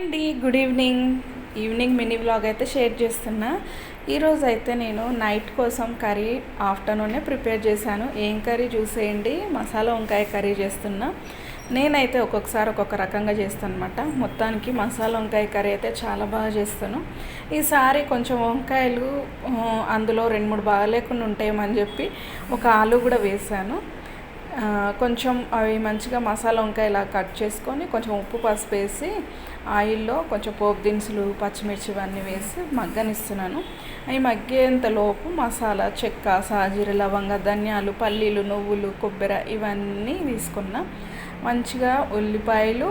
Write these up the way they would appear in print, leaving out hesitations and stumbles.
అండి good evening mini vlog అయితే share చేస్తున్నా. ఈరోజు అయితే నేను నైట్ కోసం కర్రీ ఆఫ్టర్నూనే ప్రిపేర్ చేశాను. ఏం కర్రీ చూసేయండి, మసాలా వంకాయ కర్రీ చేస్తున్నా. నేనైతే ఒక్కొక్కసారి ఒక్కొక్క రకంగా చేస్తాను అనమాట. మొత్తానికి మసాలా వంకాయ కర్రీ అయితే చాలా బాగా చేస్తాను. ఈసారి కొంచెం వంకాయలు అందులో 2-3 బాగాలేకుండా ఉంటాయేమని చెప్పి ఒక ఆలు కూడా వేసాను. కొంచెం అవి మంచిగా మసాలా వంకాయ ఇలా కట్ చేసుకొని కొంచెం ఉప్పు పసుపు వేసి ఆయిల్లో కొంచెం పోపు దినుసులు పచ్చిమిర్చి ఇవన్నీ వేసి మగ్గనిస్తున్నాను. అవి మగ్గేంతలోపు మసాలా చెక్క సాజీర లవంగ ధనియాలు పల్లీలు నువ్వులు కొబ్బరి ఇవన్నీ తీసుకున్నా. మంచిగా ఉల్లిపాయలు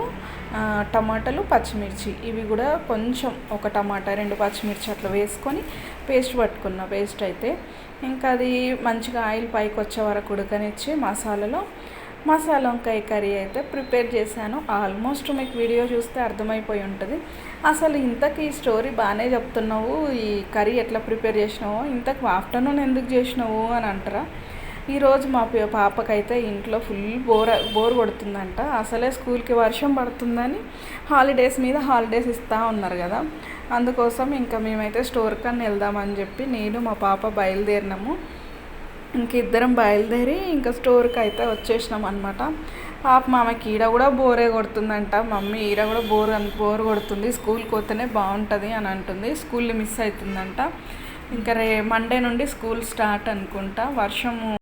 టమాటాలు పచ్చిమిర్చి ఇవి కూడా కొంచెం ఒక టమాటా 2 పచ్చిమిర్చి అట్లా వేసుకొని పేస్ట్ పట్టుకున్న. పేస్ట్ అయితే ఇంకా అది మంచిగా ఆయిల్ పైకి వచ్చే వరకు ఉడకనిచ్చి మసాలా వంకాయ కర్రీ అయితే ప్రిపేర్ చేశాను. ఆల్మోస్ట్ మీకు వీడియో చూస్తే అర్థమైపోయి ఉంటుంది. అసలు ఇంతకీ ఈ స్టోరీ బాగానే చెప్తున్నావు, ఈ కర్రీ ఎట్లా ప్రిపేర్ చేసినావో, ఇంతకు ఆఫ్టర్నూన్ ఎందుకు చేసినావు అని అంటారా. ఈరోజు మా పాపకైతే ఇంట్లో ఫుల్ బోర్ కొడుతుందంట. అసలే స్కూల్కి వర్షం పడుతుందని హాలిడేస్ మీద హాలిడేస్ ఇస్తూ ఉన్నారు కదా, అందుకోసం ఇంకా మేమైతే స్టోర్ కన్నా వెళ్దామని చెప్పి నేను మా పాప బయలుదేరినాము. ఇంక ఇద్దరం బయలుదేరి ఇంకా స్టోర్కి అయితే వచ్చేసినాం అనమాట. పాప మామకి ఈడ కూడా బోరే కొడుతుందంట. మమ్మీ ఈడ కూడా బోర్ కొడుతుంది, స్కూల్కి పోతేనే బాగుంటుంది అని అంటుంది. స్కూల్ని మిస్ అవుతుందంట. ఇంకా మండే నుండి స్కూల్ స్టార్ట్ అనుకుంటా. వర్షము